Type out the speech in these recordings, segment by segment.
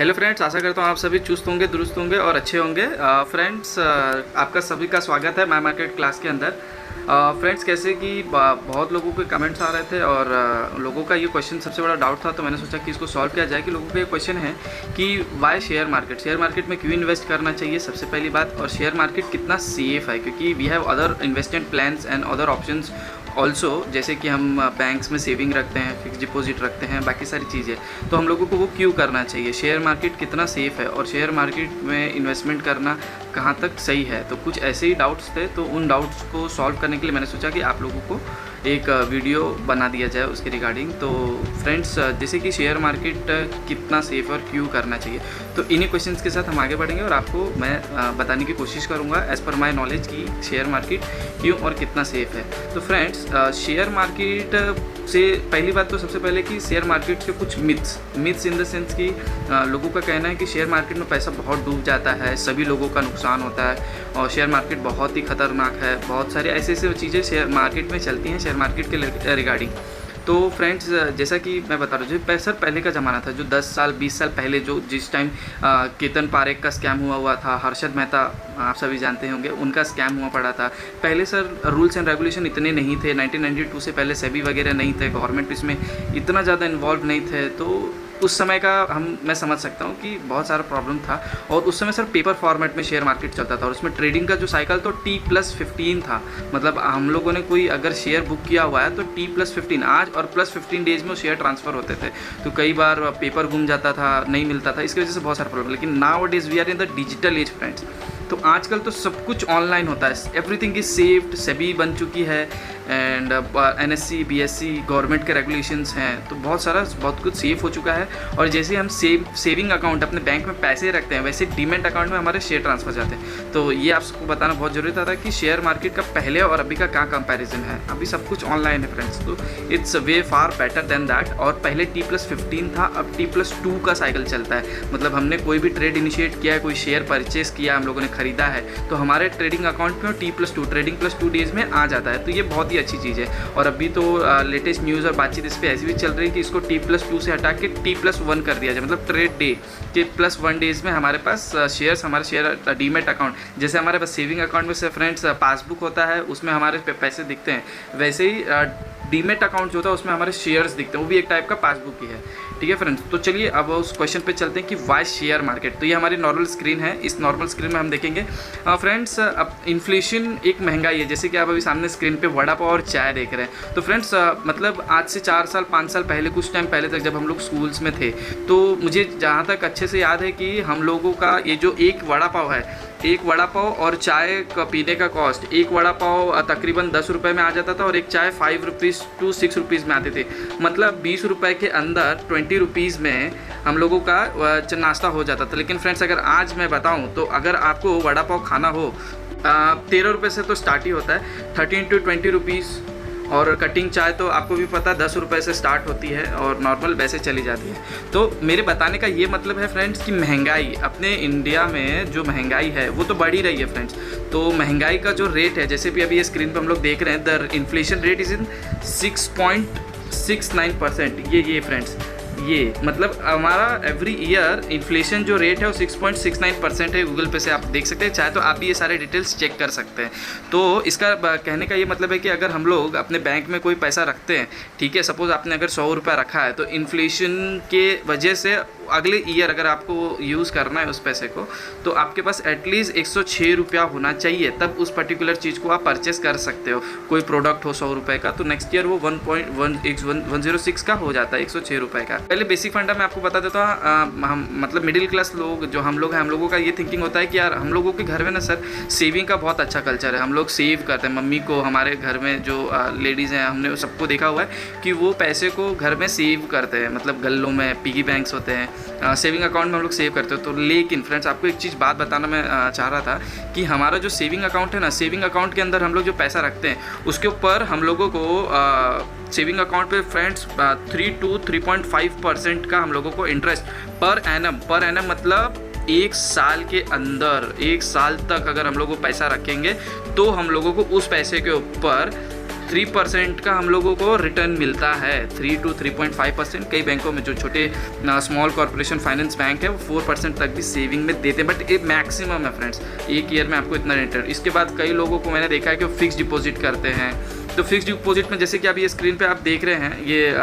Hello friends, आशा करता हूँ आप सभी चुस्त होंगे, दुरुस्त होंगे और अच्छे होंगे। फ्रेंड्स, आपका सभी का स्वागत है माय मार्केट क्लास के अंदर। फ्रेंड्स, कैसे कि बहुत लोगों के कमेंट्स आ रहे थे और लोगों का ये क्वेश्चन सबसे बड़ा डाउट था, तो मैंने सोचा कि इसको सॉल्व किया जाए। कि लोगों का ये क्वेश्चन है कि वाई शेयर मार्केट में क्यों इन्वेस्ट करना चाहिए, सबसे पहली बात, और शेयर मार्केट कितना सेफ़ है, क्योंकि we have other investment plans and other options also, जैसे कि हम बैंक्स में सेविंग रखते हैं, फिक्स डिपॉजिट रखते हैं, बाकी सारी चीज़ें। तो हम लोगों को वो क्यों करना चाहिए, शेयर मार्केट कितना सेफ़ है और शेयर मार्केट में इन्वेस्टमेंट करना कहाँ तक सही है। तो कुछ ऐसे ही डाउट्स थे, तो उन डाउट्स को सॉल्व करने के लिए मैंने सोचा कि आप लोगों को एक वीडियो बना दिया जाए उसके रिगार्डिंग। तो फ्रेंड्स, जैसे कि शेयर मार्केट कितना सेफ़ और क्यों करना चाहिए, तो इन्हीं क्वेश्चंस के साथ हम आगे बढ़ेंगे और आपको मैं बताने की कोशिश करूँगा एज़ पर माय नॉलेज कि शेयर मार्केट क्यों और कितना सेफ़ है। तो फ्रेंड्स, शेयर मार्केट से पहली बात तो सबसे पहले कि शेयर मार्केट के कुछ मिथ्स इन द सेंस कि लोगों का कहना है कि शेयर मार्केट में पैसा बहुत डूब जाता है, सभी लोगों का नुकसान होता है और शेयर मार्केट बहुत ही ख़तरनाक है। बहुत सारी ऐसे चीज़ें शेयर मार्केट में चलती हैं शेयर मार्केट के रिगार्डिंग। तो फ्रेंड्स, जैसा कि मैं बता रहा हूँ, सर पहले का ज़माना था, जो 10 साल 20 साल पहले जिस टाइम केतन पारेख का स्कैम हुआ था, हर्षद मेहता आप सभी जानते होंगे, उनका स्कैम हुआ पड़ा था। पहले सर रूल्स एंड रेगुलेशन इतने नहीं थे, 1992 से पहले सेबी वगैरह नहीं थे, गवर्नमेंट इसमें इतना ज़्यादा इन्वॉल्व नहीं थे। तो उस समय का मैं समझ सकता हूँ कि बहुत सारा प्रॉब्लम था। और उस समय सर पेपर फॉर्मेट में शेयर मार्केट चलता था और उसमें ट्रेडिंग का जो साइकिल तो T+15 था। मतलब हम लोगों ने कोई अगर शेयर बुक किया हुआ है तो T+15 आज और +15 डेज में वो शेयर ट्रांसफ़र होते थे। तो कई बार पेपर गुम जाता था, नहीं मिलता था, इसकी वजह से बहुत सारा प्रॉब्लम। लेकिन nowadays we are in the digital age friends. तो आजकल तो सब कुछ ऑनलाइन होता है, एवरीथिंग इज सेफ्ड, सेबी बन चुकी है एंड NSE BSE गवर्नमेंट के रेगुलेशंस हैं। तो बहुत कुछ सेफ़ हो चुका है। और जैसे हम सेविंग अकाउंट अपने बैंक में पैसे रखते हैं, वैसे डीमेट अकाउंट में हमारे शेयर ट्रांसफर जाते हैं। तो ये आपको बताना बहुत ज़रूरी था कि शेयर मार्केट का पहले और अभी का क्या कंपैरिजन है। अभी सब कुछ ऑनलाइन है फ्रेंड्स, तो it's way far better than that. और पहले T+15 था, अब T+2 का साइकिल चलता है। मतलब हमने कोई भी ट्रेड इनिशिएट किया है, कोई शेयर परचेस किया, हम लोगों ने खरीदा है, तो हमारे ट्रेडिंग अकाउंट में T+2 ट्रेडिंग +2 डेज में आ जाता है। तो ये बहुत ही अच्छी चीज़ है। और अभी तो लेटेस्ट न्यूज़ और बातचीत इस पर ऐसी भी चल रही है कि इसको T+2 से हटा के T+1 कर दिया जाए, मतलब ट्रेड डे के +1 डेज में हमारे पास हमारे शेयर डीमेट अकाउंट, जैसे हमारे पास सेविंग अकाउंट में से फ्रेंड्स पासबुक होता है, उसमें हमारे पैसे दिखते हैं, वैसे ही डीमेट अकाउंट जो होता है उसमें हमारे शेयर्स दिखते हैं, वो भी एक टाइप का पासबुक ही है। ठीक है फ्रेंड्स, तो चलिए अब उस क्वेश्चन पे चलते हैं कि वाई शेयर मार्केट। तो ये हमारी नॉर्मल स्क्रीन है, इस नॉर्मल स्क्रीन में हम देखेंगे फ्रेंड्स, अब इन्फ्लेशन एक महंगाई है, जैसे कि आप अभी सामने स्क्रीन पे वड़ा पाव और चाय देख रहे हैं। तो फ्रेंड्स, मतलब आज से 4 साल 5 साल पहले, कुछ टाइम पहले तक जब हम लोग स्कूल्स में थे, तो मुझे जहाँ तक अच्छे से याद है कि हम लोगों का ये जो एक वड़ा पाव है, एक वड़ा पाव और चाय का पीने का कॉस्ट, एक वड़ा पाव तकरीबन 10 रुपये में आ जाता था और एक चाय 5 रुपीज़ to 6 रुपीज़ में आते थे। मतलब 20 रुपये के अंदर 20 रुपीज़ में हम लोगों का नाश्ता हो जाता था। लेकिन फ्रेंड्स, अगर आज मैं बताऊं तो अगर आपको वड़ा पाव खाना हो 13 रुपये से तो स्टार्ट ही होता है, 13 to 20 रुपीज़। और कटिंग चाय तो आपको भी पता 10 रुपये से स्टार्ट होती है और नॉर्मल वैसे चली जाती है। तो मेरे बताने का ये मतलब है फ्रेंड्स कि महंगाई अपने इंडिया में जो महंगाई है वो तो बढ़ ही रही है फ्रेंड्स। तो महंगाई का जो रेट है, जैसे भी अभी ये स्क्रीन पे हम लोग देख रहे हैं, the inflation rate is in 6.69%। ये फ्रेंड्स, ये मतलब हमारा एवरी ईयर इन्फ्लेशन जो रेट है वो 6.69% है। गूगल पे से आप देख सकते हैं, चाहे तो आप भी ये सारे डिटेल्स चेक कर सकते हैं। तो इसका कहने का ये मतलब है कि अगर हम लोग अपने बैंक में कोई पैसा रखते हैं, ठीक है, सपोज़ आपने अगर 100 रुपये रखा है, तो इन्फ्लेशन के वजह से अगले ईयर अगर आपको यूज़ करना है उस पैसे को, तो आपके पास एटलीस्ट 106 रुपया होना चाहिए, तब उस पर्टिकुलर चीज़ को आप परचेस कर सकते हो। कोई प्रोडक्ट हो 100 रुपये का, तो नेक्स्ट ईयर वो 106 का हो जाता है, 106 रुपये का। पहले बेसिक फंडा मैं आपको बता देता हूँ। हम मतलब मिडिल क्लास लोग जो हम लोग हैं, हम लोगों का ये थिंकिंग होता है कि यार हम लोगों के घर में ना सर सेविंग का बहुत अच्छा कल्चर है। हम लोग सेव करते हैं, मम्मी को, हमारे घर में जो लेडीज़ हैं, हमने सबको देखा हुआ है कि वो पैसे को घर में सेव करते हैं, मतलब गल्लों में पिगी बैंक्स होते हैं, सेविंग अकाउंट में हम लोग सेव करते हो। तो लेकिन फ्रेंड्स, आपको एक चीज़ बात बताना मैं चाह रहा था कि हमारा जो सेविंग अकाउंट है ना, सेविंग अकाउंट के अंदर हम लोग जो पैसा रखते हैं उसके ऊपर हम लोगों को सेविंग अकाउंट पे फ्रेंड्स 3 to 3.5% का हम लोगों को इंटरेस्ट पर एनम मतलब 1 साल के अंदर, 1 साल तक अगर हम लोग को पैसा रखेंगे तो हम लोगों को उस पैसे के ऊपर 3% का हम लोगों को रिटर्न मिलता है, 3 to 3.5%। कई बैंकों में जो छोटे स्मॉल कॉर्पोरेशन फाइनेंस बैंक है वो 4% तक भी सेविंग में देते हैं, बट ये मैक्सिमम है फ्रेंड्स, एक ईयर में आपको इतना रिटर्न। इसके बाद कई लोगों को मैंने देखा है कि वो फिक्स डिपॉजिट करते हैं। तो फिक्स डिपॉजिट में जैसे कि अभी ये स्क्रीन पे आप देख रहे हैं, ये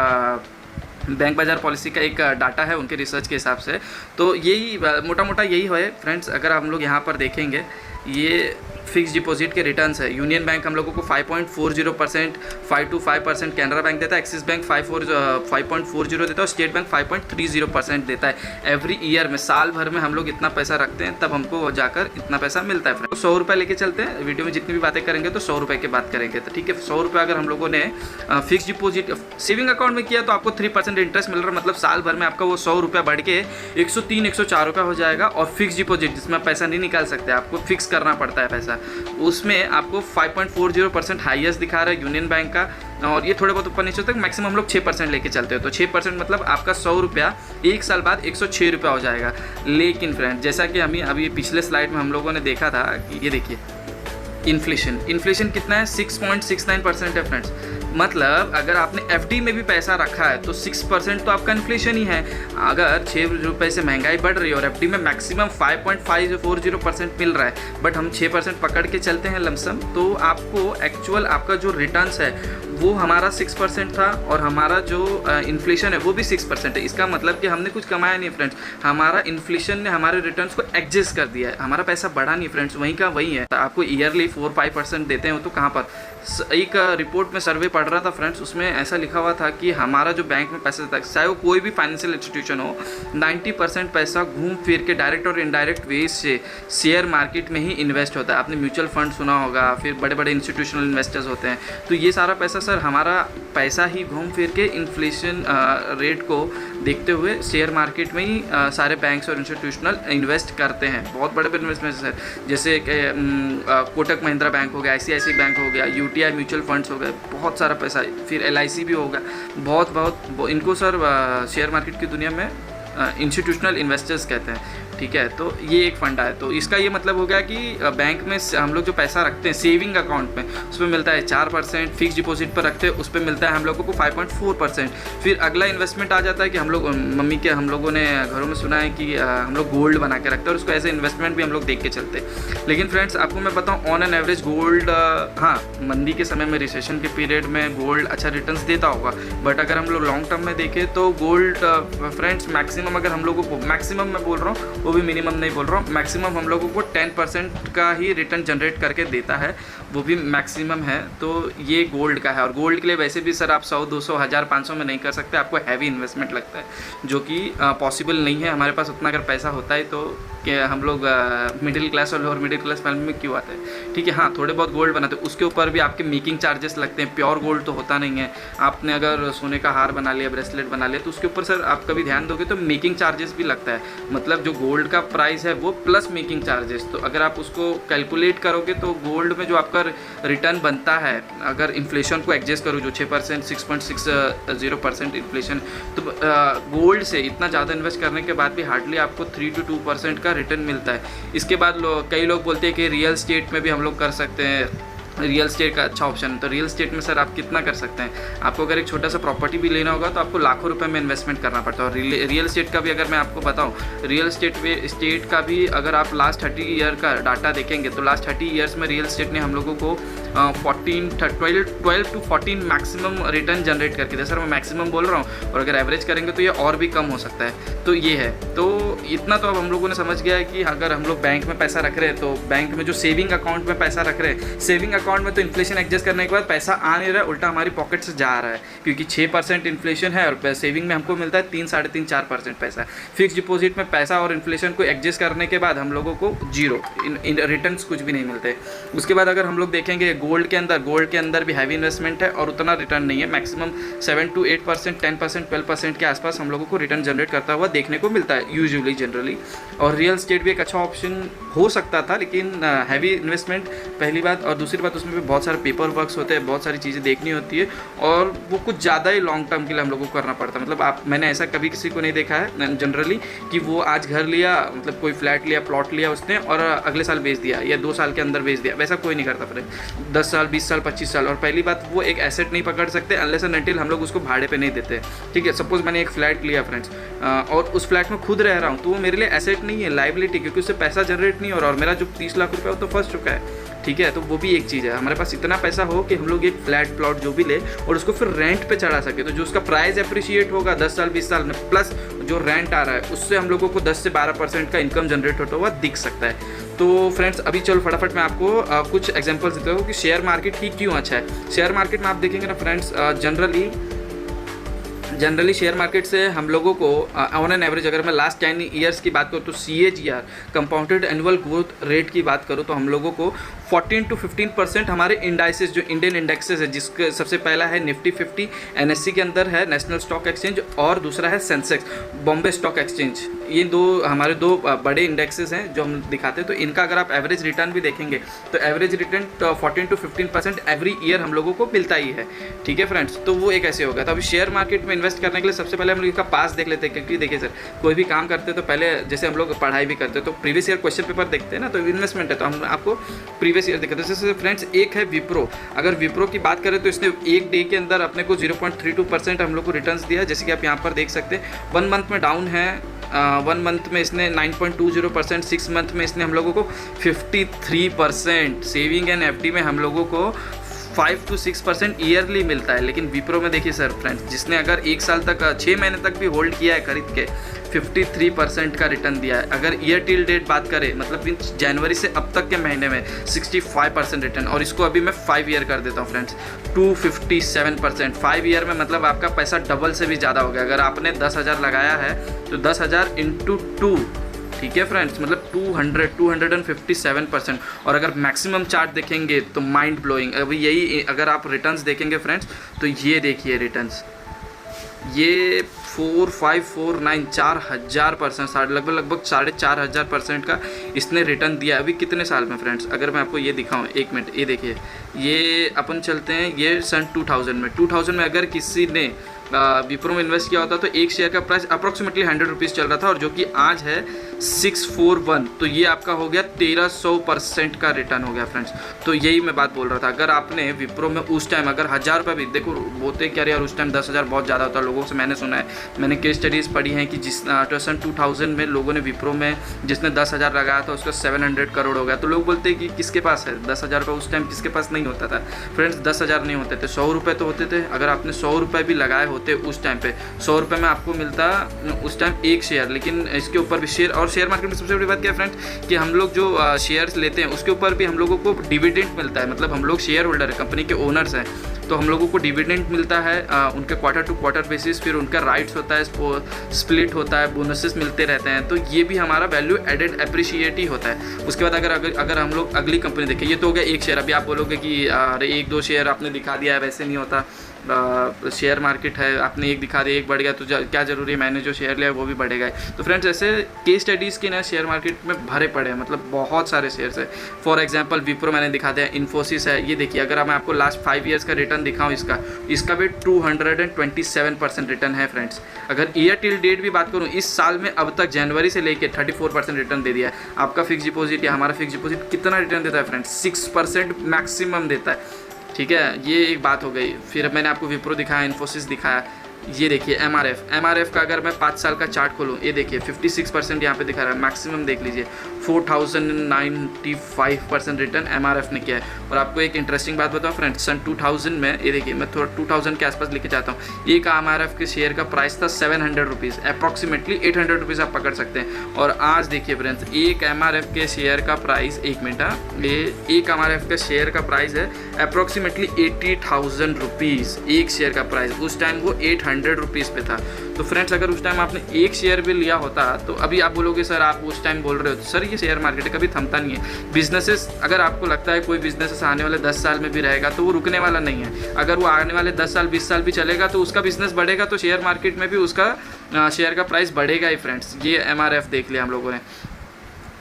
बैंक बाज़ार पॉलिसी का एक डाटा है उनके रिसर्च के हिसाब से। तो यही मोटा मोटा यही है फ्रेंड्स। अगर हम लोग यहाँ पर देखेंगे, ये फिक्स डिपॉजिट के रिटर्न्स है। यूनियन बैंक हम लोगों को 5.40%, 5 to 5% कैनरा बैंक देता है, एक्सिस बैंक 5.40 देता है और स्टेट बैंक 5.30% देता है एवरी ईयर में। साल भर में हम लोग इतना पैसा रखते हैं तब हमको जाकर इतना पैसा मिलता है। 100 रुपये लेके चलते हैं, वीडियो में जितनी भी बातें करेंगे तो 100 रुपये की बात करेंगे। तो ठीक है, 100 रुपये अगर हम लोगों ने फिक्स डिपॉजिट सेविंग अकाउंट में किया तो आपको 3% इंटरेस्ट मिल रहा है। मतलब साल भर में आपका वो 100 रुपये बढ़ के 103-104 रुपये हो जाएगा। और फिक्स डिपॉजिट जिसमें पैसा नहीं निकाल सकते, आपको फिक्स करना पड़ता है पैसा, उसमें आपको 5.40% हाईएस्ट दिखा रहा है यूनियन बैंक का। और ये थोड़े बहुत ऊपर नीचे तक मैक्सिमम हम लोग 6% लेके चलते हो। तो 6% मतलब आपका 100 रुपया एक साल बाद 106 रुपया हो जाएगा। लेकिन फ्रेंड, जैसा कि हमें अभी पिछले स्लाइड में हम लोगों ने देखा था कि ये देखिए इन्फ्लेशन कितना है, 6.69% है फ्रेंड्स। मतलब अगर आपने एफडी में भी पैसा रखा है तो 6% तो आपका इन्फ्लेशन ही है। अगर 6 रुपये से महंगाई बढ़ रही है और एफडी में मैक्सिमम 5.540% मिल रहा है, बट हम 6% पकड़ के चलते हैं लमसम, तो आपको एक्चुअल आपका जो रिटर्न्स है वो हमारा 6% था और हमारा जो इन्फ्लेशन है वो भी 6% है। इसका मतलब कि हमने कुछ कमाया नहीं फ्रेंड्स, हमारा इन्फ्लेशन ने हमारे रिटर्न्स को एडजस्ट कर दिया है, हमारा पैसा बढ़ा नहीं फ्रेंड्स, वहीं का वहीं है। आपको ईयरली 4-5% देते हैं तो कहाँ पर। एक रिपोर्ट में सर्वे पढ़ रहा था फ्रेंड्स, उसमें ऐसा लिखा हुआ था कि हमारा जो बैंक में पैसा देता है, चाहे वो कोई भी फाइनेंशियल इंस्टीट्यूशन हो, 90% पैसा घूम फिर के डायरेक्ट और इनडायरेक्ट वेज से शेयर मार्केट में ही इन्वेस्ट होता है। आपने म्यूचुअल फंड सुना होगा, फिर बड़े बड़े इंस्टीट्यूशनल इन्वेस्टर्स होते हैं। तो ये सारा पैसा सर हमारा पैसा ही घूम फिर के इन्फ्लेशन रेट को देखते हुए शेयर मार्केट में ही सारे बैंक्स और इंस्टीट्यूशनल इन्वेस्ट करते हैं। बहुत बड़े बड़े इन्वेस्टमेंट्स हैं, जैसे कोटक महिंद्रा बैंक हो गया, ICICI बैंक हो गया, UTI म्यूचुअल फंड्स हो गए, बहुत सारा पैसा, फिर LIC भी होगा। बहुत इनको सर शेयर मार्केट की दुनिया में इंस्टीट्यूशनल इन्वेस्टर्स कहते हैं। ठीक है, तो ये एक फंडा है। तो इसका ये मतलब हो गया कि बैंक में हम लोग जो पैसा रखते हैं सेविंग अकाउंट में, उसमें मिलता है 4%, फिक्स डिपॉजिट पर रखते हैं उस पर मिलता है हम लोगों को 5.4%। फिर अगला इन्वेस्टमेंट आ जाता है कि हम लोग हम लोगों ने घरों में सुना है कि हम लोग गोल्ड बना के रखते हैं और उसको एज ए इन्वेस्टमेंट भी हम लोग देख के चलते हैं। लेकिन फ्रेंड्स आपको मैं बताऊँ, ऑन एन एवरेज गोल्ड, हाँ मंदी के समय में, रिसेशन के पीरियड में गोल्ड अच्छा रिटर्न्स देता होगा, बट अगर हम लोग लॉन्ग टर्म में देखें तो गोल्ड फ्रेंड्स मैक्सिमम, अगर हम लोगों को मैक्सिमम मैं बोल रहा हूँ, वो भी मिनिमम नहीं बोल रहा हूँ, मैक्सिमम हम लोगों को 10% का ही रिटर्न जनरेट करके देता है, वो भी मैक्सिमम है। तो ये गोल्ड का है। और गोल्ड के लिए वैसे भी सर आप 100, 200, 1000, 500 में नहीं कर सकते, आपको हैवी इन्वेस्टमेंट लगता है, जो कि पॉसिबल नहीं है। हमारे पास उतना अगर पैसा होता है तो कि हम लोग मिडिल क्लास और लोअर मिडिल क्लास फैमिली में क्यों आते हैं। ठीक है, हाँ थोड़े बहुत गोल्ड बनाते हैं, उसके ऊपर भी आपके मेकिंग चार्जेस लगते हैं, प्योर गोल्ड तो होता नहीं है। आपने अगर सोने का हार बना लिया, ब्रेसलेट बना लिया, तो उसके ऊपर सर आप कभी ध्यान दोगे तो मेकिंग चार्जेस भी लगता है। मतलब जो गोल्ड का प्राइस है वो प्लस मेकिंग चार्जेस, तो अगर आप उसको कैलकुलेट करोगे तो गोल्ड में जो आपका रिटर्न बनता है, अगर इन्फ्लेशन को एडजस्ट करो जो 6%, 6.60% इन्फ्लेशन, तो गोल्ड से इतना ज़्यादा इन्वेस्ट करने के बाद भी हार्डली आपको 3 to 2% का रिटर्न मिलता है। इसके बाद कई लोग बोलते हैं कि रियल स्टेट में भी हम लोग कर सकते हैं, रियल स्टेट का अच्छा ऑप्शन है। तो रियल स्टेट में सर आप कितना कर सकते हैं, आपको अगर एक छोटा सा प्रॉपर्टी भी लेना होगा तो आपको लाखों रुपए में इन्वेस्टमेंट करना पड़ता है। और रियल स्टेट का भी अगर मैं आपको बताऊं, रियल स्टेट का भी अगर आप लास्ट 30 ईयर का डाटा देखेंगे तो लास्ट 30 ईयर्स में रियल स्टेट ने हम लोगों को 12 to 14 मैक्सिमम रिटर्न जनरेट करके दिया। सर मैं मैक्सिमम बोल रहा हूँ, और अगर एवरेज करेंगे तो ये और भी कम हो सकता है। तो ये है, तो इतना तो अब हम लोगों ने समझ गया है कि अगर हम लोग बैंक में पैसा रख रहे हैं तो बैंक में जो सेविंग अकाउंट में पैसा रख रहे हैं, सेविंग अकाउंट में तो इन्फ्लेशन एडजस्ट करने के बाद पैसा आ नहीं रहा है, उल्टा हमारी पॉकेट से जा रहा है, क्योंकि 6% इन्फ्लेशन है और सेविंग में हमको मिलता है 3, 3.5, 4% पैसा। फिक्स डिपॉजिट में पैसा और इन्फ्लेशन को एडजस्ट करने के बाद हम लोगों को जीरो रिटर्न्स कुछ भी नहीं मिलते। उसके बाद अगर हम लोग देखेंगे गोल्ड के अंदर भी हैवी इन्वेस्टमेंट है और उतना रिटर्न नहीं है, मैक्सिमम 7 to 8%, 10%, 12% के आसपास हम लोगों को रिटर्न जनरेट करता हुआ देखने को मिलता है यूजुअली जनरली। और रियल स्टेट भी एक अच्छा ऑप्शन हो सकता था, लेकिन हैवी इन्वेस्टमेंट पहली बात, और दूसरी बात उसमें भी बहुत सारे पेपर वर्क्स होते हैं, बहुत सारी चीज़ें देखनी होती है, और वो कुछ ज़्यादा ही लॉन्ग टर्म के लिए हम लोगों को करना पड़ता है। मतलब मैंने ऐसा कभी किसी को नहीं देखा है जनरली कि वो आज घर लिया, मतलब कोई फ्लैट लिया, प्लॉट लिया उसने और अगले साल बेच दिया या 2 साल के अंदर बेच दिया, वैसा कोई नहीं करता। फिर 10 साल, 20 साल, 25 साल। और पहली बात, वो एक एसेट नहीं पकड़ सकते अनलेस एंड अनटिल हम लोग उसको भाड़े पे नहीं देते। ठीक है, सपोज मैंने एक फ्लैट लिया फ्रेंड्स, और उस फ्लैट में खुद रह रहा हूँ, तो वो मेरे लिए एसेट नहीं है, लाइबिलिटी, क्योंकि उससे पैसा जनरेट नहीं हो रहा और मेरा जो 30 लाख रुपये वो तो फंस चुका है। ठीक है, तो वो भी एक चीज़ है, हमारे पास इतना पैसा हो कि हम लोग एक फ्लैट प्लॉट जो भी ले और उसको फिर रेंट पे चढ़ा सके, तो जो उसका प्राइस अप्रिशिएट होगा 10 साल 20 साल में, प्लस जो रेंट आ रहा है उससे हम लोगों को 10 से 12% का इनकम जनरेट होता हुआ दिख सकता है। तो फ्रेंड्स अभी चलो फटाफट मैं आपको कुछ एग्जांपल्स देता हूँ कि शेयर मार्केट ही क्यों अच्छा है। शेयर मार्केट में आप देखेंगे ना फ्रेंड्स, जनरली शेयर मार्केट से हम लोगों को ऑन एन एवरेज, अगर मैं लास्ट 10 ईयर्स की बात करूँ तो CAGR compounded annual growth rate की बात करूँ तो हम लोगों को 14 to 15% हमारे इंडाइसेस, जो इंडियन इंडेक्सेस है, जिसके सबसे पहला है निफ्टी 50 NSE के अंदर है, नेशनल स्टॉक एक्सचेंज, और दूसरा है सेंसेक्स, बॉम्बे स्टॉक एक्सचेंज। ये हमारे दो बड़े इंडेक्सेस हैं जो हम दिखाते हैं। तो इनका अगर आप एवरेज रिटर्न भी देखेंगे तो average return 14 to 15% every year हम लोगों को मिलता ही है। ठीक है फ्रेंड्स, तो वो एक ऐसे होगा। तो अभी शेयर मार्केट में इन्वेस्ट करने के लिए सबसे पहले हम लोग इसका पास देख लेते हैं, क्योंकि देखिए सर, कोई भी काम करते हैं तो पहले, जैसे हम लोग पढ़ाई भी करते हैं तो प्रीवियस ईयर क्वेश्चन पेपर देखते हैं ना, तो इन्वेस्टमेंट है तो हम आपको प्रीवियस ईयर दिखाते हैं। जैसे फ्रेंड्स एक है विप्रो, अगर विप्रो की बात करें तो इसने एक डे के अंदर अपने को 0.32% हम लोग को रिटर्न्स दिया, जैसे कि आप यहाँ पर देख सकते हैं। 1 मंथ में डाउन है, 1 मंथ में इसने 9.20%, 6 मंथ में इसने हम लोगों को 53%, सेविंग एंड FD में हम लोगों को 5 to 6% ईयरली मिलता है। लेकिन विप्रो में देखिए सर फ्रेंड्स, जिसने अगर 1 साल तक 6 महीने तक भी होल्ड किया है खरीद के, 53% का रिटर्न दिया है। अगर ईयर टिल डेट बात करें, मतलब जनवरी से अब तक के महीने में 65% रिटर्न, और इसको अभी मैं 5 ईयर कर देता हूँ फ्रेंड्स, 257%। 5 ईयर में मतलब आपका पैसा डबल से भी ज़्यादा हो गया। अगर आपने 10,000 लगाया है तो 10,000 × 2, ठीक है फ्रेंड्स, मतलब 257%। और अगर मैक्सिमम चार्ट देखेंगे तो माइंड ब्लोइंग। अभी यही अगर आप रिटर्न्स देखेंगे फ्रेंड्स, तो ये देखिए रिटर्न्स, ये 4,549 4,000%, लगभग 4,500% का इसने रिटर्न दिया अभी कितने साल में फ्रेंड्स। अगर मैं आपको ये दिखाऊं, 1 मिनट, ये देखिए, ये अपन चलते हैं ये सन 2000 में अगर किसी ने विप्रो में इन्वेस्ट किया होता तो एक शेयर का प्राइस अप्रॉक्सीमेटली 100 रुपीज़ चल रहा था, और जो कि आज है 641, तो ये आपका हो गया 1300% का रिटर्न हो गया फ्रेंड्स। तो यही मैं बात बोल रहा था, अगर आपने विप्रो में उस टाइम अगर 1000 रुपये भी, देखो बोलते क्या यार उस टाइम 10,000 बहुत ज़्यादा होता है, लोगों से मैंने सुना है, मैंने केस स्टडीज़ पढ़ी हैं कि जिस सन 2000 में लोगों ने विप्रो में जिसने 10,000 लगाया था उसका 700 करोड़ हो गया। तो लोग बोलते हैं कि किसके पास है 10,000 रुपये, उस टाइम किसके पास नहीं होता था फ्रेंड्स। 10,000 नहीं होते थे, 100 रुपये तो होते थे। अगर आपने 100 रुपये भी लगाए होते उस टाइम पे, 100 रुपये में आपको मिलता उस टाइम एक शेयर। लेकिन इसके ऊपर भी शेयर, और शेयर मार्केट में सबसे बड़ी बात क्या है फ्रेंड्स कि हम लोग जो शेयर्स लेते हैं उसके ऊपर भी हम लोगों को डिविडेंड मिलता है। मतलब हम लोग शेयर होल्डर है, कंपनी के ओनर्स हैं, तो हम लोगों को डिविडेंड मिलता है उनके क्वार्टर टू क्वार्टर बेसिस। फिर उनका राइट्स होता है, स्प्लिट होता है, बोनसेस मिलते रहते हैं। तो ये भी हमारा वैल्यू एडेड अप्रिशिएट ही होता है। उसके बाद अगर हम लोग अगली कंपनी देखें, ये तो हो गया एक शेयर। अभी आप बोलोगे कि अरे 1-2 शेयर आपने दिखा दिया है, वैसे नहीं होता। शेयर मार्केट है, आपने एक दिखा दिया, एक बढ़ गया तो क्या ज़रूरी है मैंने जो शेयर लिया वो भी बढ़ेगा। तो फ्रेंड्स ऐसे केस स्टडीज़ के ना शेयर मार्केट में भरे पड़े हैं, मतलब बहुत सारे शेयर्स है। फॉर एग्जांपल विप्रो मैंने दिखा दिया, इन्फोसिस है, ये देखिए। अगर मैं आपको लास्ट 5 ईयर्स का रिटर्न दिखाऊं, इसका भी 227% रिटर्न है फ्रेंड्स। अगर ईयर टिल डेट भी बात करूँ, इस साल में अब तक जनवरी से लेके 34% रिटर्न दे दिया है। आपका फिक्स डिपॉजिट या हमारा फिक्स डिपॉजिट कितना रिटर्न देता है फ्रेंड्स? 6% मैक्सिमम देता है। ठीक है, ये एक बात हो गई। फिर मैंने आपको विप्रो दिखाया, इन्फोसिस दिखाया, ये देखिए एमआरएफ का अगर मैं 5 साल का चार्ट खोलूँ, ये देखिए 56% यहाँ पे दिखा रहा है। मैक्सिमम देख लीजिए 4095% रिटर्न एमआरएफ ने किया है। और आपको एक इंटरेस्टिंग बात बताऊँ फ्रेंड्स, सन 2000 में, ये देखिए मैं थोड़ा 2000 के आसपास लेके जाता हूँ, एक एमआरएफ के शेयर का प्राइस था 700 रुपीज़, अप्रॉक्सीमेटली 800 रुपीज़ आप पकड़ सकते हैं। और आज देखिए फ्रेंड्स, एक एमआरएफ के शेयर का प्राइस, एक मिनट, ये एक एमआरएफ के शेयर का प्राइस है अप्रॉक्सीमेटली 80,000 रुपीज़ एक शेयर का प्राइस। उस टाइम वो 800 रुपीज़ पे था। तो फ्रेंड्स अगर उस टाइम आपने एक शेयर भी लिया होता, तो अभी आप बोलोगे सर आप उस टाइम बोल रहे हो, सर ये शेयर मार्केट कभी थमता नहीं है। बिजनेसेस, अगर आपको लगता है कोई बिजनेसेस आने वाले 10 साल में भी रहेगा तो वो रुकने वाला नहीं है। अगर वो आने वाले 10 साल 20 साल भी चलेगा तो उसका बिजनेस बढ़ेगा, तो शेयर मार्केट में भी उसका शेयर का प्राइस बढ़ेगा ही फ्रेंड्स। ये एमआरएफ देख लिया हम लोगों ने।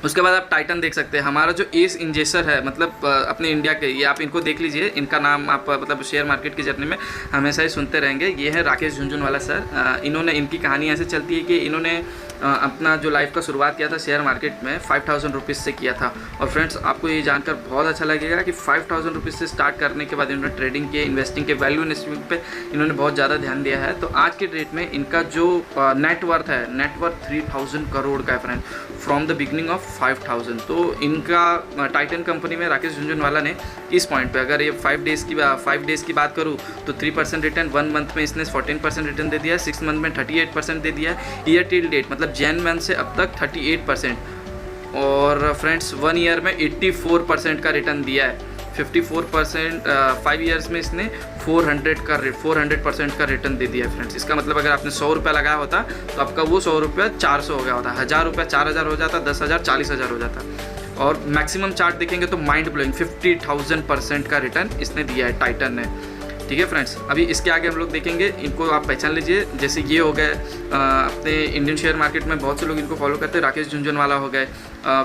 उसके बाद आप टाइटन देख सकते हैं, हमारा जो एस इंजेसर है, मतलब अपने इंडिया के, ये आप इनको देख लीजिए, इनका नाम आप मतलब शेयर मार्केट की जर्नी में हमेशा ही सुनते रहेंगे। ये है राकेश झुनझुनवाला सर। इन्होंने, इनकी कहानी ऐसे चलती है कि इन्होंने अपना जो लाइफ का शुरुआत किया था शेयर मार्केट में 5000 रुपीज़ से किया था। और फ्रेंड्स आपको ये जानकर बहुत अच्छा लगेगा कि 5000 रुपीज़ से स्टार्ट करने के बाद इन्होंने ट्रेडिंग किए, इन्वेस्टिंग के, वैल्यू इन्वेस्टमेंट पे इन्होंने बहुत ज़्यादा ध्यान दिया है। तो आज के डेट में इनका जो नेटवर्थ है, नेटवर्थ 3000 करोड़ का है friend, from the beginning of 5000। तो इनका टाइटन कंपनी में राकेश झुनझुनवाला ने इस पॉइंट पे, अगर ये 5 डेज़ की बात करूँ तो 3% रिटर्न, 1 मंथ में इसने 14% रिटर्न दे दिया है, 6 मंथ में 38% दे दिया है, ईयर टिल डेट मतलब जैन मंथ से अब तक 38%, और फ्रेंड्स 1 ईयर में 84% का रिटर्न दिया है, 54%। 5 ईयर्स में इसने 400% का रिटर्न दे दिया है फ्रेंड्स। इसका मतलब अगर आपने 100 रुपया लगाया होता तो आपका वो 100 रुपया 400 हो गया होता, 1000 रुपया 4000 हो जाता, 10,000 40,000 हो जाता। और मैक्सिमम चार्ट देखेंगे तो माइंड ब्लोइंग 50,000% का रिटर्न इसने दिया है टाइटन ने। ठीक है फ्रेंड्स, अभी इसके आगे हम लोग देखेंगे, इनको आप पहचान लीजिए। जैसे ये हो गए अपने इंडियन शेयर मार्केट में बहुत से लोग इनको फॉलो करते हैं, राकेश झुनझुनवाला हो गए।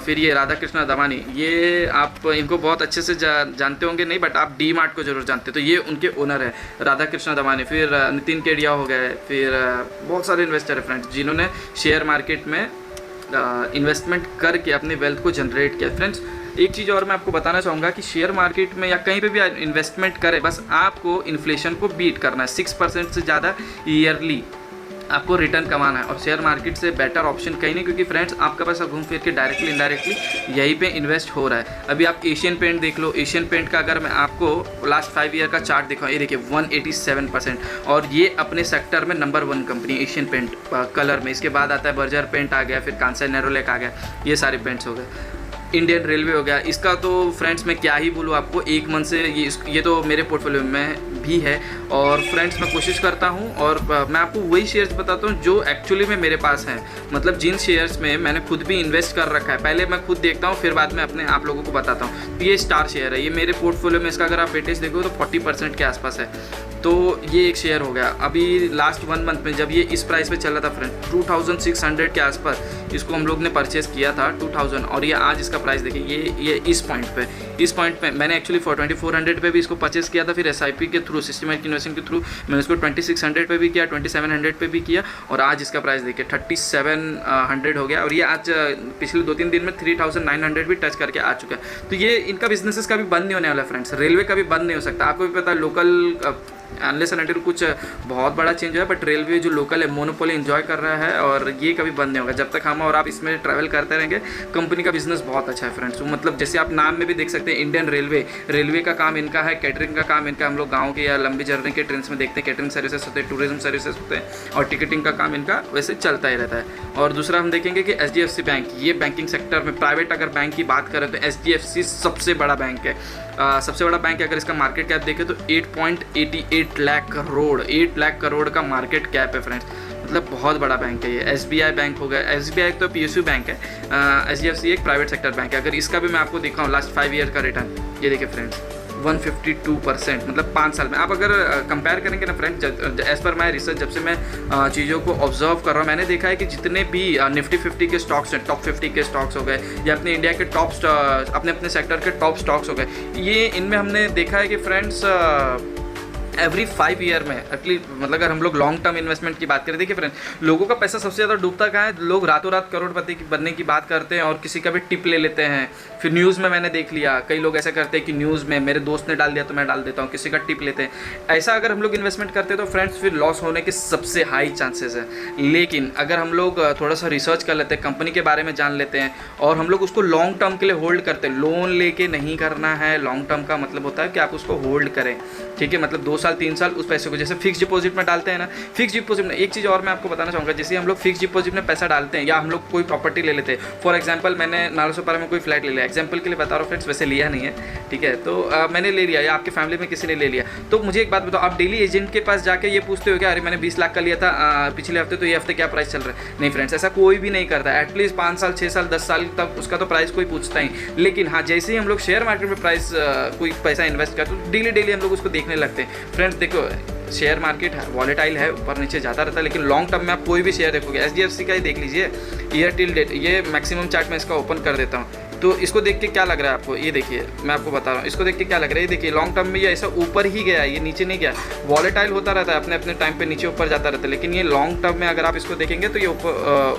फिर ये राधा कृष्ण दमानी, ये आप इनको बहुत अच्छे से जानते होंगे नहीं, बट आप डी मार्ट को जरूर जानते हैं, तो ये उनके ओनर है राधा कृष्ण दमानी। फिर नितिन केडिया हो गए, फिर बहुत सारे इन्वेस्टर है फ्रेंड्स जिन्होंने शेयर मार्केट में इन्वेस्टमेंट करके अपनी वेल्थ को जनरेट किया। फ्रेंड्स एक चीज़ और मैं आपको बताना चाहूँगा कि शेयर मार्केट में या कहीं पे भी इन्वेस्टमेंट करें, बस आपको इन्फ्लेशन को बीट करना है। 6% से ज़्यादा ईयरली आपको रिटर्न कमाना है, और शेयर मार्केट से बेटर ऑप्शन कहीं नहीं, क्योंकि फ्रेंड्स आपका पैसा घूम फिर के डायरेक्टली इनडायरेक्टली यहीं पे इन्वेस्ट हो रहा है। अभी आप एशियन पेंट देख लो, एशियन पेंट का अगर मैं आपको लास्ट 5 ईयर का चार्ट दिखाऊँ, ये देखिए 187%, और ये अपने सेक्टर में number 1 company Asian paint colour में। इसके बाद आता है बर्जर पेंट आ गया, फिर कांसा नेरोलैक आ गया, ये सारे पेंट्स हो गए। इंडियन रेलवे हो गया, इसका तो फ्रेंड्स मैं क्या ही बोलूँ आपको, 1 मंथ से ये तो मेरे पोर्टफोलियो में भी है। और फ्रेंड्स मैं कोशिश करता हूँ, और मैं आपको वही शेयर्स बताता हूँ जो एक्चुअली में मेरे पास हैं, मतलब जिन शेयर्स में मैंने खुद भी इन्वेस्ट कर रखा है। पहले मैं खुद देखता हूँ, फिर बाद में अपने आप लोगों को बताता हूँ। तो ये स्टार शेयर है, ये मेरे पोर्टफोलियो में, इसका अगर आप वेटेज देखो तो 40% के आसपास है। तो ये एक शेयर हो गया। अभी लास्ट 1 मंथ में जब ये इस प्राइस पे चला था फ्रेंड 2600 के आसपास, इसको हम लोग ने परचेस किया था 2000, और ये आज इसका प्राइस देखिए, ये इस पॉइंट पे मैंने एक्चुअली 2400 पे भी इसको परचेस किया था, फिर SIP के थ्रू, सिस्टमैटिक इन्वेस्टिंग के थ्रू मैंने इसको 2600 पे भी किया, 2700 पे भी किया, और आज इसका प्राइस देखिए 3700 हो गया। और ये आज पिछले 2-3 दिन में 3900 भी टच करके आ चुका है। तो ये इनका बिजनेसेस का भी बंद नहीं होने वाला फ्रेंड्स, रेलवे का भी बंद नहीं हो सकता। आपको भी पता है लोकल अनलेस एंड अनटिल कुछ बहुत बड़ा चेंज है, बट रेलवे जो लोकल है मोनोपोली एंजॉय कर रहा है, और ये कभी बंद नहीं होगा जब तक हम और आप इसमें ट्रैवल करते रहेंगे। कंपनी का बिजनेस बहुत अच्छा है फ्रेंड्स, मतलब जैसे आप नाम में भी देख सकते हैं इंडियन रेलवे का काम इनका है, कैटरिंग का काम इनका, हम लोग गाँव के या लंबी जर्नी के ट्रेन में देखते हैं कैटरिंग सर्विसेज होते हैं, टूरिज्म सर्विसेज होते हैं, और टिकटिंग का काम इनका वैसे चलता ही रहता है। और दूसरा हम देखेंगे कि HDFC बैंक, ये बैंकिंग सेक्टर में प्राइवेट अगर बैंक की बात करें तो HDFC सबसे बड़ा बैंक है, सबसे बड़ा बैंक है। अगर इसका मार्केट कैप देखें तो 8.88 लाख करोड़, 8 लाख करोड़ का मार्केट कैप है फ्रेंड्स, मतलब बहुत बड़ा बैंक है ये। SBI बैंक हो गया, SBI तो PSU बैंक है, HDFC एक प्राइवेट सेक्टर बैंक है। अगर इसका भी मैं आपको दिखाऊँ लास्ट 5 ईयर का रिटर्न, ये देखिए फ्रेंड्स 152%, मतलब 5 साल में। आप अगर कंपेयर करेंगे ना friends, as per my research, जब से मैं चीज़ों को ऑब्जर्व कर रहा हूँ, मैंने देखा है कि जितने भी निफ्टी 50 के स्टॉक्स हैं, टॉप 50 के स्टॉक्स हो गए, या अपने इंडिया के टॉप अपने सेक्टर के टॉप स्टॉक्स हो गए, ये इनमें हमने देखा है कि फ्रेंड्स एवरी 5 ईयर में एटलीस्ट, मतलब अगर हम लोग लॉन्ग टर्म इन्वेस्टमेंट की बात करें, देखिए फ्रेंड लोगों का पैसा सबसे ज़्यादा डूबता कहाँ है, लोग रातों रात करोड़पति बनने की बात करते हैं और किसी का भी टिप ले लेते हैं। फिर न्यूज़ में मैंने देख लिया कई लोग ऐसा करते हैं कि न्यूज़ में मेरे दोस्त ने डाल दिया तो मैं डाल देता हूँ, किसी का टिप लेते हैं। ऐसा अगर हम लोग इन्वेस्टमेंट करते हैं तो फ्रेंड्स फिर लॉस होने के सबसे हाई चांसेस है। लेकिन अगर हम लोग थोड़ा सा रिसर्च कर लेते हैं, कंपनी के बारे में जान लेते हैं, और हम लोग उसको लॉन्ग टर्म के लिए होल्ड करते हैं, लोन लेके नहीं करना है। लॉन्ग टर्म का मतलब होता है कि आप उसको होल्ड करें, ठीक है, मतलब 2 साल 3 साल उस पैसे को, जैसे फिक्स डिपॉजिट में डालते हैं ना, फिक्स डिपॉजिट में एक चीज़ और मैं आपको बताना चाहूँगा, जैसे हम लोग फिक्स डिपॉजिट में पैसा डालते हैं या हम लोग कोई प्रॉपर्टी ले लेते हैं, फॉर एग्जांपल मैंने नालसोपारा में कोई फ्लैट ले लिया, एग्जांपल के लिए बता रहा हूँ फ्रेंड्स, वैसे लिया नहीं है, ठीक है, तो मैंने ले लिया या आपके फैमिली में किसी ने ले लिया, तो मुझे एक बात बताओ, आप डेली एजेंट के पास जाके ये पूछते हो क्या, अरे मैंने 20 लाख का लिया था पिछले हफ्ते, तो ये हफ्ते क्या प्राइस चल रहा है? नहीं फ्रेंड्स, ऐसा कोई भी नहीं करता। एटलीस्ट 5 साल 6 साल 10 साल तक उसका तो प्राइस कोई पूछता ही। लेकिन हाँ, जैसे ही हम लोग शेयर मार्केट में प्राइस कोई पैसा इन्वेस्ट करते तो डेली हम लोग उसको देखने लगते हैं। फ्रेंड्स देखो, शेयर मार्केट है, वॉलेटाइल है, ऊपर नीचे जाता रहता है, लेकिन लॉन्ग टर्म में आप कोई भी शेयर देखोगे, HDFC का ही देख लीजिए, ईयर टिल डेट, ये मैक्सिमम चार्ट मैं इसका ओपन कर देता हूँ। तो इसको देख के क्या लग रहा है आपको, ये देखिए मैं आपको बता रहा हूँ, इसको देख के क्या लग रहा है, ये देखिए लॉन्ग टर्म में ये ऐसा ऊपर ही गया है, ये नीचे नहीं गया। वॉलेटाइल होता रहता है, अपने अपने टाइम पे नीचे ऊपर जाता रहता है, लेकिन ये लॉन्ग टर्म में अगर आप इसको देखेंगे तो ये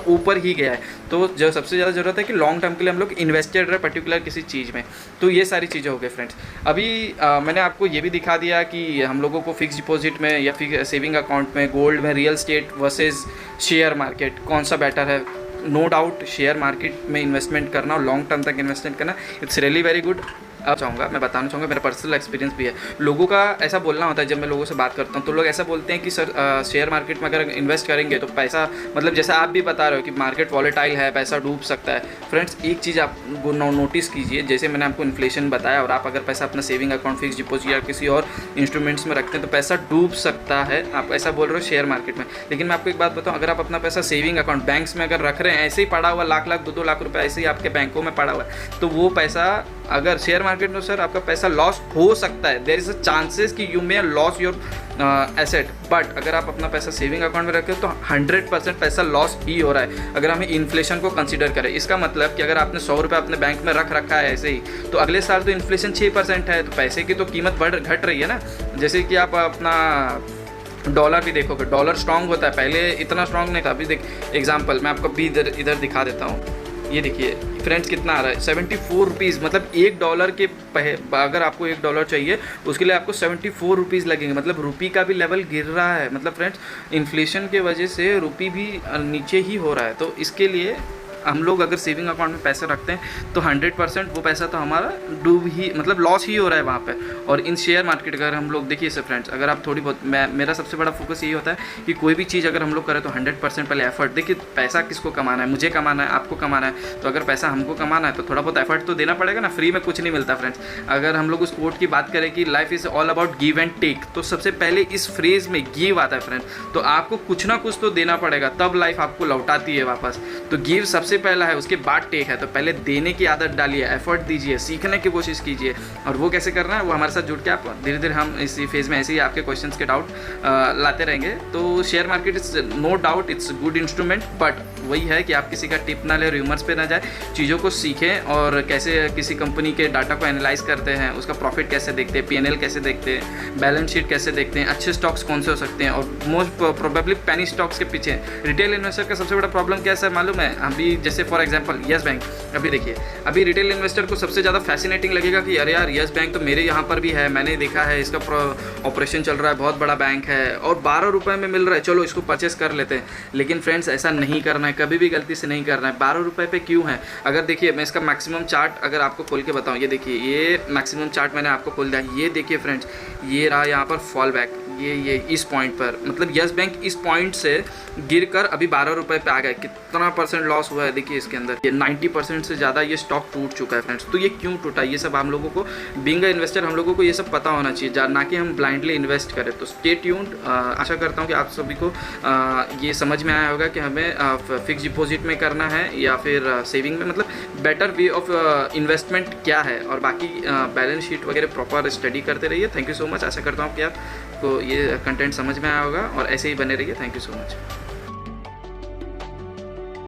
ऊपर ही गया है। तो जो सबसे ज़्यादा ज़रूरत है कि लॉन्ग टर्म के लिए हम लोग इन्वेस्टेड रहे पर्टिकुलर किसी चीज़ में। तो ये सारी चीज़ें हो गई फ्रेंड्स। अभी मैंने आपको ये भी दिखा दिया कि हम लोगों को फिक्स डिपॉजिट में या फिर सेविंग अकाउंट में, गोल्ड में, real estate versus share market कौन सा बेटर है। नो डाउट शेयर मार्केट में इन्वेस्टमेंट करना और लॉन्ग टर्म तक इन्वेस्टमेंट करना, इट्स रियली वेरी गुड। अब चाहूँगा, मैं बताना चाहूँगा, मेरा पर्सनल एक्सपीरियंस भी है। लोगों का ऐसा बोलना होता है, जब मैं लोगों से बात करता हूँ तो लोग ऐसा बोलते हैं कि सर शेयर मार्केट में अगर इन्वेस्ट करेंगे तो पैसा, मतलब जैसा आप भी बता रहे हो कि मार्केट वॉलेटाइल है, पैसा डूब सकता है। फ्रेंड्स एक चीज़ आप नोटिस कीजिए, जैसे मैंने आपको इन्फ्लेशन बताया और आप अगर पैसा अपना सेविंग अकाउंट, फिक्स डिपॉजिट या किसी और इंस्ट्रूमेंट्स में रखते हैं तो पैसा डूब सकता है। आप ऐसा बोल रहे हो शेयर मार्केट में, लेकिन मैं आपको एक बात बताऊँ, अगर आप अपना पैसा सेविंग अकाउंट बैंक्स में अगर रख रहे हैं, ऐसे ही पड़ा हुआ लाख लाख 2-2 लाख रुपये ऐसे ही आपके बैंकों में पड़ा हुआ है, तो वो पैसा अगर शेयर मार्केट में सर आपका पैसा लॉस हो सकता है, देयर इज अ चांसेस कि you may loss your asset. But अगर आप अपना पैसा सेविंग अकाउंट में रखें तो 100% पैसा लॉस ही हो रहा है अगर हमें इन्फ्लेशन को कंसीडर करें। इसका मतलब कि अगर आपने 100 रुपये अपने बैंक में रख रखा है ऐसे ही, तो अगले साल तो इन्फ्लेशन 6% है, तो पैसे की तो कीमत घट रही है ना। जैसे कि आप अपना डॉलर भी देखोगे, डॉलर स्ट्रांग होता है, पहले इतना स्ट्रांग नहीं था। अभी देख एग्जांपल मैं आपको भी इधर दिखा देता हूँ, ये देखिए फ्रेंड्स कितना आ रहा है, 74 रुपीज़। मतलब $1 के अगर आपको $1 चाहिए उसके लिए आपको 74 रुपीज़ लगेंगे। मतलब रुपी का भी लेवल गिर रहा है, मतलब फ्रेंड्स इन्फ्लेशन के वजह से रुपी भी नीचे ही हो रहा है। तो इसके लिए हम लोग अगर सेविंग अकाउंट में पैसे रखते हैं तो 100% वो पैसा तो हमारा डूब ही, मतलब लॉस ही हो रहा है वहाँ पे। और इन शेयर मार्केट अगर हम लोग देखिए फ्रेंड्स, अगर आप थोड़ी बहुत, मेरा सबसे बड़ा फोकस यही होता है कि कोई भी चीज़ अगर हम लोग करें तो 100% पहले एफर्ट। देखिए पैसा किसको कमाना है, मुझे कमाना है, आपको कमाना है। तो अगर पैसा हमको कमाना है तो थोड़ा बहुत एफर्ट तो देना पड़ेगा ना, फ्री में कुछ नहीं मिलता फ्रेंड्स। अगर हम लोग उस कोट की बात करें कि life is all about give and take, तो सबसे पहले इस फ्रेज में गिव आता है फ्रेंड्स। तो आपको कुछ ना कुछ तो देना पड़ेगा, तब लाइफ आपको लौटाती है वापस। तो गिव सबसे पहला है, उसके टेक है। तो पहले देने की आदत डालिए, एफर्ट दीजिए, सीखने की कोशिश कीजिए। और वो कैसे करना है वो हमारे साथ जुड़ के आप धीरे धीरे, हम इसी फेज में ऐसे ही आपके क्वेश्चंस के डाउट लाते रहेंगे। तो share market is no doubt it's good instrument, but वही है कि आप किसी का टिप ना ले, रूमर्स पे ना जाए, चीज़ों को सीखें और कैसे किसी कंपनी के डाटा को एनालाइज करते हैं, उसका प्रॉफिट कैसे देखते हैं, PNL कैसे देखते हैं, बैलेंस शीट कैसे देखते हैं, अच्छे स्टॉक्स कौन से हो सकते हैं। और मोस्ट प्रोबेबली पेनी स्टॉक्स के पीछे रिटेल इन्वेस्टर का सबसे बड़ा प्रॉब्लम क्या है सर मालूम है? अभी जैसे फॉर एग्जाम्पल यस बैंक, अभी देखिए अभी रिटेल इन्वेस्टर को सबसे ज़्यादा फैसिनेटिंग लगेगा कि अरे यार यस बैंक तो मेरे यहाँ पर भी है, मैंने देखा है, इसका ऑपरेशन चल रहा है, बहुत बड़ा बैंक है और 12 रुपये में मिल रहा है, चलो इसको परचेस कर लेते हैं। लेकिन फ्रेंड्स ऐसा नहीं करना है, कभी भी गलती से नहीं करना है। 12 रुपये पे क्यों है? अगर देखिए मैं इसका मैक्सिमम चार्ट अगर आपको खोल के बताऊँ, ये देखिए ये मैक्सिमम चार्ट मैंने आपको खोल दिया, ये देखिए फ्रेंड्स, ये रहा यहाँ पर फॉल बैक, ये इस पॉइंट पर, मतलब यस बैंक इस पॉइंट से गिरकर अभी 12 रुपये पे आ गया। कितना % लॉस हुआ है देखिए इसके अंदर, ये 90% से ज़्यादा ये स्टॉक टूट चुका है फ्रेंड्स। तो ये क्यों टूटा, ये सब हम लोगों को, बीइंग अ इन्वेस्टर हम लोगों को ये सब पता होना चाहिए, ना कि हम ब्लाइंडली इन्वेस्ट करें। तो स्टे ट्यून्ड। आशा करता हूँ कि आप सभी को ये समझ में आया होगा कि हमें फिक्स डिपॉजिट में करना है या फिर सेविंग में, मतलब बेटर वे ऑफ इन्वेस्टमेंट क्या है। और बाकी बैलेंस शीट वगैरह प्रॉपर स्टडी करते रहिए। Thank you so much. आशा करता हूँ कि आपको ये कंटेंट समझ में आया होगा और ऐसे ही बने रहिए। Thank you so much.